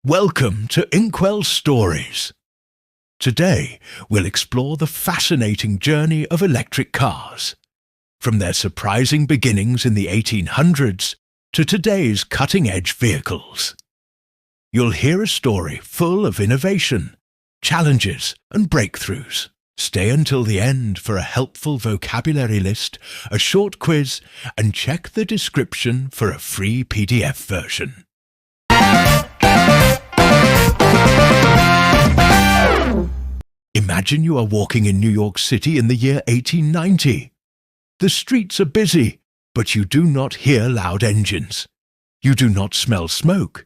Welcome to Inkwell Stories. Today, we'll explore the fascinating journey of electric cars, from their surprising beginnings in the 1800s to today's cutting-edge vehicles. You'll hear a story full of innovation, challenges, and breakthroughs. Stay until the end for a helpful vocabulary list, a short quiz, and check the description for a free PDF version. Imagine you are walking in New York City in the year 1890. The streets are busy, but you do not hear loud engines. You do not smell smoke.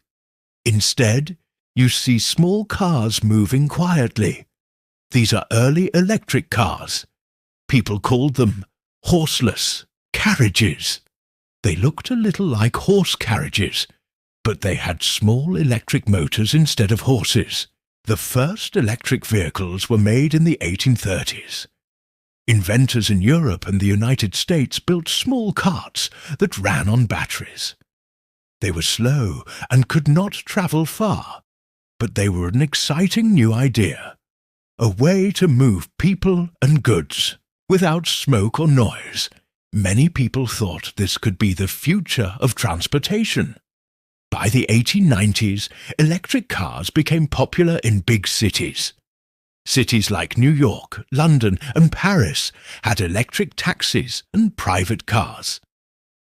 Instead, you see small cars moving quietly. These are early electric cars. People called them horseless carriages. They looked a little like horse carriages, but they had small electric motors instead of horses. The first electric vehicles were made in the 1830s. Inventors in Europe and the United States built small carts that ran on batteries. They were slow and could not travel far, but they were an exciting new idea, a way to move people and goods without smoke or noise. Many people thought this could be the future of transportation. By the 1890s, electric cars became popular in big cities. Cities like New York, London, and Paris had electric taxis and private cars.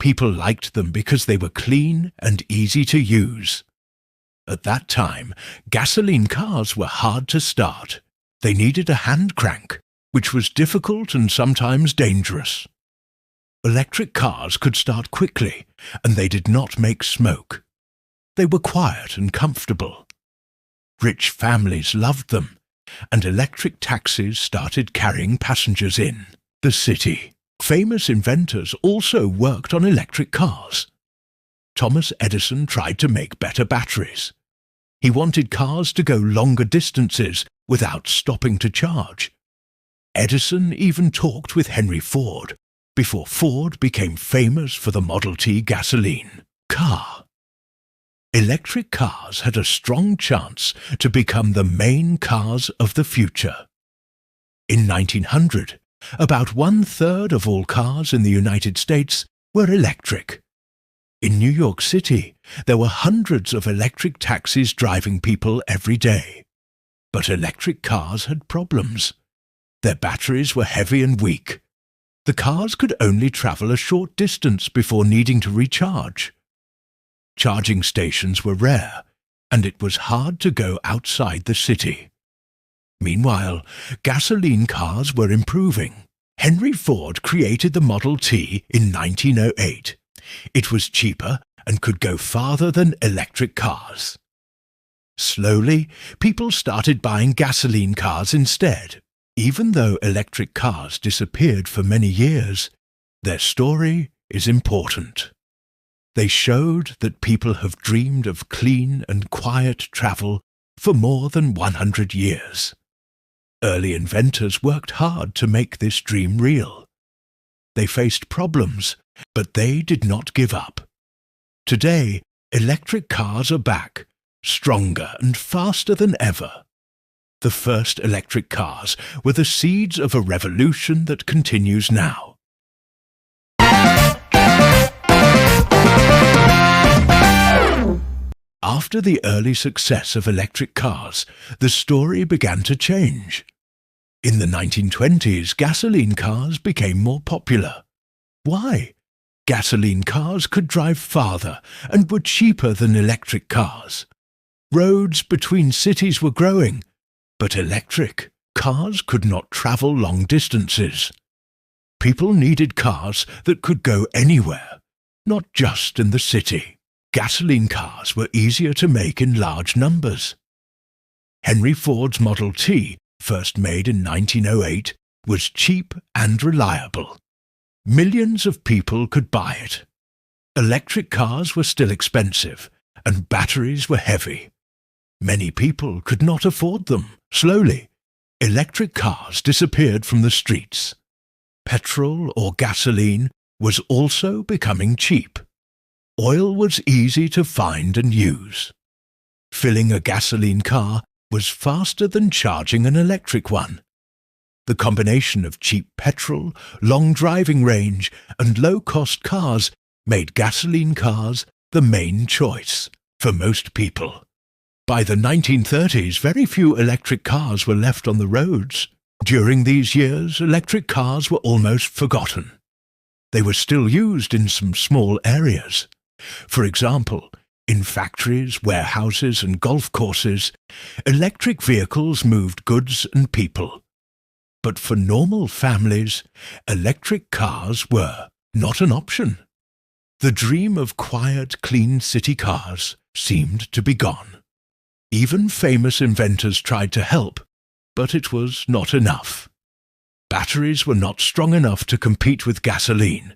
People liked them because they were clean and easy to use. At that time, gasoline cars were hard to start. They needed a hand crank, which was difficult and sometimes dangerous. Electric cars could start quickly, and they did not make smoke. They were quiet and comfortable. Rich families loved them, and electric taxis started carrying passengers in the city. Famous inventors also worked on electric cars. Thomas Edison tried to make better batteries. He wanted cars to go longer distances without stopping to charge. Edison even talked with Henry Ford before Ford became famous for the Model T gasoline car. Electric cars had a strong chance to become the main cars of the future. In 1900, about 1/3 of all cars in the United States were electric. In New York City, there were hundreds of electric taxis driving people every day. But electric cars had problems. Their batteries were heavy and weak. The cars could only travel a short distance before needing to recharge. Charging stations were rare, and it was hard to go outside the city. Meanwhile, gasoline cars were improving. Henry Ford created the Model T in 1908. It was cheaper and could go farther than electric cars. Slowly, people started buying gasoline cars instead. Even though electric cars disappeared for many years, their story is important. They showed that people have dreamed of clean and quiet travel for more than 100 years. Early inventors worked hard to make this dream real. They faced problems, but they did not give up. Today, electric cars are back, stronger and faster than ever. The first electric cars were the seeds of a revolution that continues now. After the early success of electric cars, the story began to change. In the 1920s, gasoline cars became more popular. Why? Gasoline cars could drive farther and were cheaper than electric cars. Roads between cities were growing, but electric cars could not travel long distances. People needed cars that could go anywhere, not just in the city. Gasoline cars were easier to make in large numbers. Henry Ford's Model T, first made in 1908, was cheap and reliable. Millions of people could buy it. Electric cars were still expensive, and batteries were heavy. Many people could not afford them. Slowly, electric cars disappeared from the streets. Petrol or gasoline was also becoming cheap. Oil was easy to find and use. Filling a gasoline car was faster than charging an electric one. The combination of cheap petrol, long driving range, and low-cost cars made gasoline cars the main choice for most people. By the 1930s, very few electric cars were left on the roads. During these years, electric cars were almost forgotten. They were still used in some small areas. For example, in factories, warehouses, and golf courses, electric vehicles moved goods and people. But for normal families, electric cars were not an option. The dream of quiet, clean city cars seemed to be gone. Even famous inventors tried to help, but it was not enough. Batteries were not strong enough to compete with gasoline.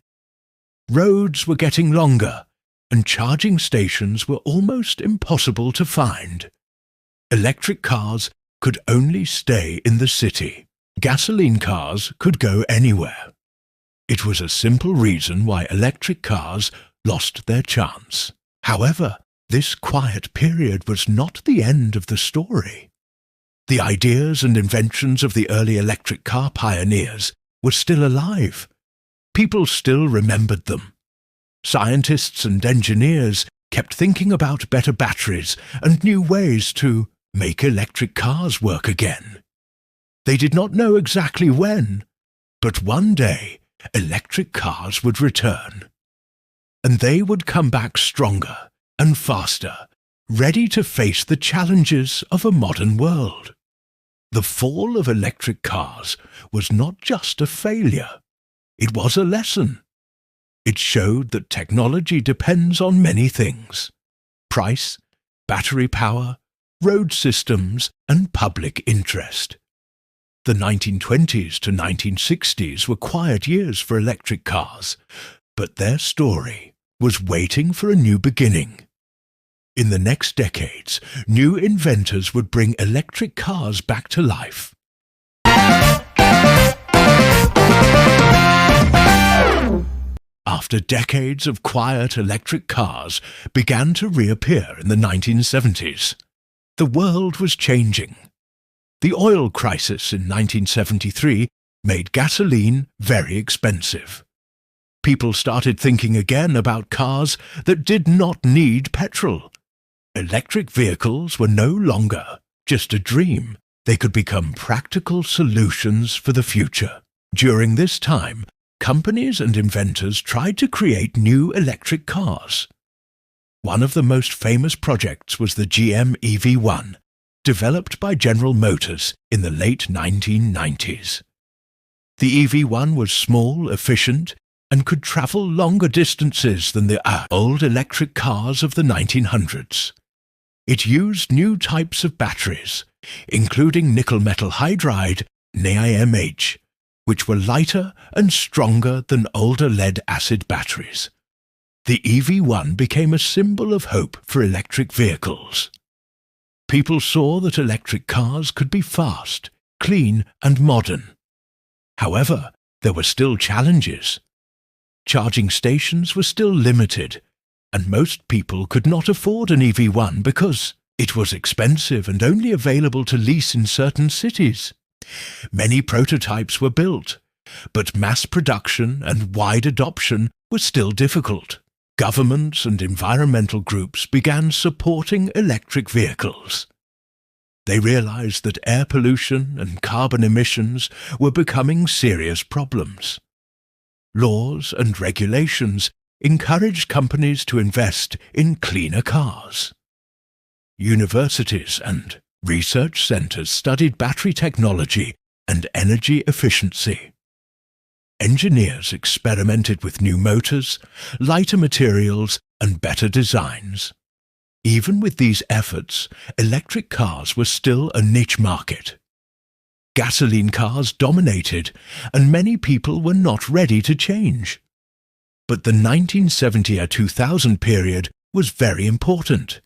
Roads were getting longer, and charging stations were almost impossible to find. Electric cars could only stay in the city. Gasoline cars could go anywhere. It was a simple reason why electric cars lost their chance. However, this quiet period was not the end of the story. The ideas and inventions of the early electric car pioneers were still alive. People still remembered them. Scientists and engineers kept thinking about better batteries and new ways to make electric cars work again. They did not know exactly when, but one day electric cars would return. And they would come back stronger and faster, ready to face the challenges of a modern world. The fall of electric cars was not just a failure. It was a lesson. It showed that technology depends on many things: price, battery power, road systems, and public interest. The 1920s to 1960s were quiet years for electric cars, but their story was waiting for a new beginning. In the next decades, new inventors would bring electric cars back to life. After decades of quiet, electric cars began to reappear in the 1970s. The world was changing. The oil crisis in 1973 made gasoline very expensive. People started thinking again about cars that did not need petrol. Electric vehicles were no longer just a dream. They could become practical solutions for the future. During this time, companies and inventors tried to create new electric cars. One of the most famous projects was the GM EV1, developed by General Motors in the late 1990s. The EV1 was small, efficient, and could travel longer distances than the old electric cars of the 1900s. It used new types of batteries, including nickel metal hydride, NiMH, which were lighter and stronger than older lead-acid batteries. The EV1 became a symbol of hope for electric vehicles. People saw that electric cars could be fast, clean, and modern. However, there were still challenges. Charging stations were still limited, and most people could not afford an EV1 because it was expensive and only available to lease in certain cities. Many prototypes were built, but mass production and wide adoption was still difficult. Governments and environmental groups began supporting electric vehicles. They realized that air pollution and carbon emissions were becoming serious problems. Laws and regulations encouraged companies to invest in cleaner cars. Universities and research centers studied battery technology and energy efficiency. Engineers experimented with new motors, lighter materials, and better designs. Even with these efforts, electric cars were still a niche market. Gasoline cars dominated, and many people were not ready to change. But the 1970-2000 period was very important.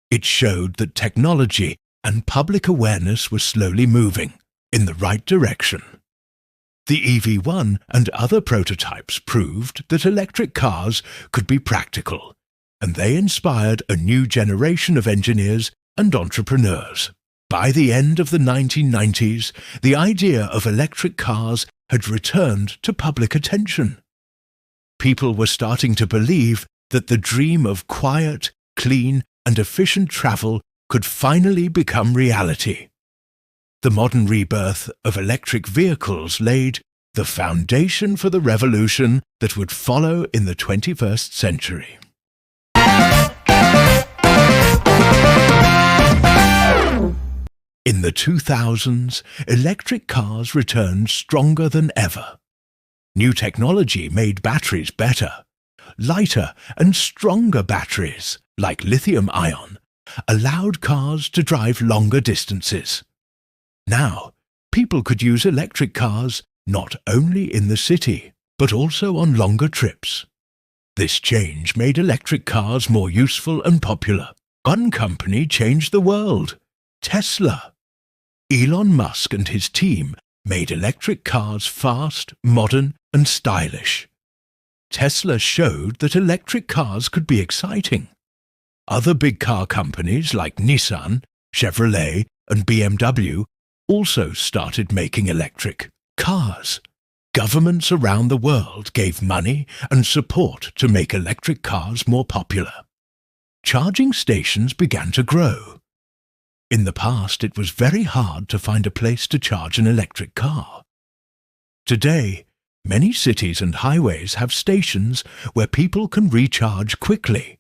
It showed that technology and public awareness were slowly moving in the right direction. The EV1 and other prototypes proved that electric cars could be practical and they inspired a new generation of engineers and entrepreneurs. By the end of the 1990s, the idea of electric cars had returned to public attention. People were starting to believe that the dream of quiet, clean, and efficient travel could finally become reality. The modern rebirth of electric vehicles laid the foundation for the revolution that would follow in the 21st century. In the 2000s, electric cars returned stronger than ever. New technology made batteries better. Lighter and stronger batteries, like lithium-ion, allowed cars to drive longer distances. Now, people could use electric cars not only in the city, but also on longer trips. This change made electric cars more useful and popular. One company changed the world: Tesla. Elon Musk and his team made electric cars fast, modern, and stylish. Tesla showed that electric cars could be exciting. Other big car companies like Nissan, Chevrolet, and BMW also started making electric cars. Governments around the world gave money and support to make electric cars more popular. Charging stations began to grow. In the past, it was very hard to find a place to charge an electric car. Today, many cities and highways have stations where people can recharge quickly.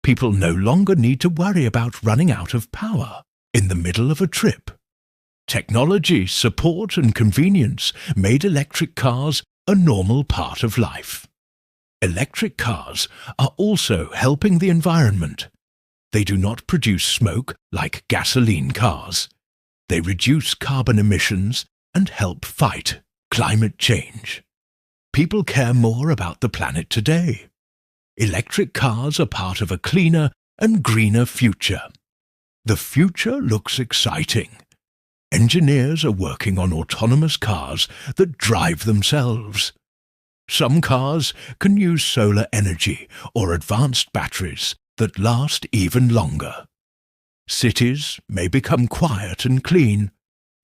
People no longer need to worry about running out of power in the middle of a trip. Technology, support, and convenience made electric cars a normal part of life. Electric cars are also helping the environment. They do not produce smoke like gasoline cars. They reduce carbon emissions and help fight climate change. People care more about the planet today. Electric cars are part of a cleaner and greener future. The future looks exciting. Engineers are working on autonomous cars that drive themselves. Some cars can use solar energy or advanced batteries that last even longer. Cities may become quiet and clean,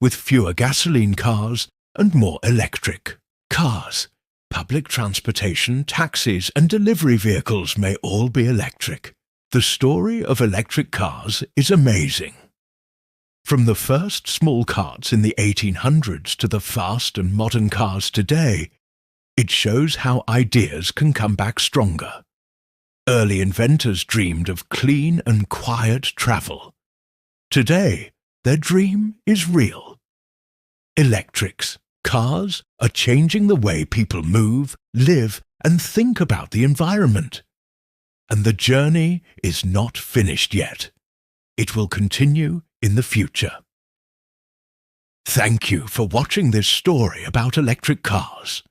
with fewer gasoline cars and more electric cars. Public transportation, taxis, and delivery vehicles may all be electric. The story of electric cars is amazing. From the first small carts in the 1800s to the fast and modern cars today, it shows how ideas can come back stronger. Early inventors dreamed of clean and quiet travel. Today, their dream is real. Electrics, cars, are changing the way people move, live, and think about the environment. And the journey is not finished yet. It will continue in the future. Thank you for watching this story about electric cars.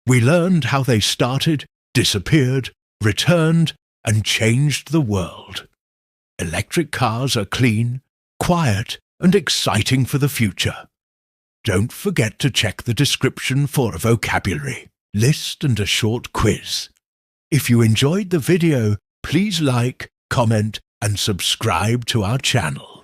We learned how they started, disappeared, returned, and changed the world. Electric cars are clean, quiet, and exciting for the future. Don't forget to check the description for a vocabulary list and a short quiz. If you enjoyed the video, please like, comment, and subscribe to our channel.